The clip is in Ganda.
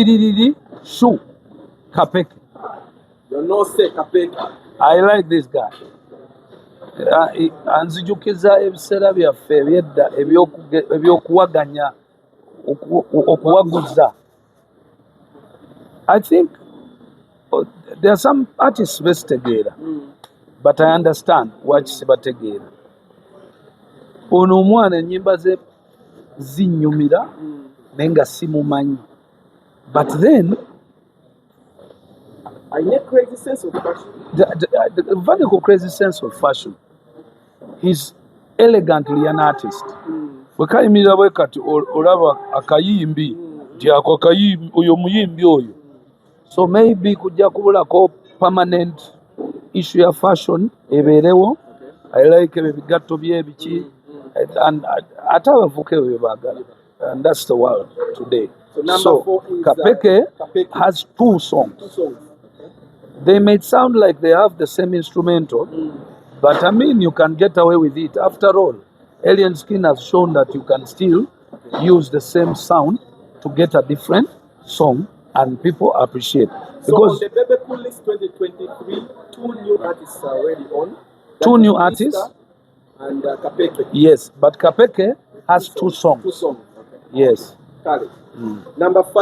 Liriri Shu Kapeke. You know, say Kapeke. I like this guy. Anzijukiza ebiseera byaffe ebyedda ebyokuwaganya okuwaguza. I think there are some artists besitegeera, but I understand waki sibategeera. Ono omwana ennyimba ze zinnyumira naye nga simumanyi. But then I need crazy sense of fashion. The vertical crazy sense of fashion. He's elegantly an artist. Bwekayimirira bwe kati olaba akayimbi nti ako akayimbi oyo muyimbi oyo. So maybe kujja kubulako permanent issue ya fashion ebeerewo. I like ebigatto bye biki and ate abavuka ebyo bye baagala. And that's the world today. So number 4 is Kapeke has 2 songs. They may sound like they have the same instrumental, but I mean you can get away with it. After all, Alien Skin has shown that you can still use the same sound to get a different song and people appreciate. Because so on the Bebe Cool list 2023, 2 new artists are already on. Two new artists and Kapeke. Yes, but Kapeke has 2 songs. 2 songs. Okay. Yes. Got it. Number 5.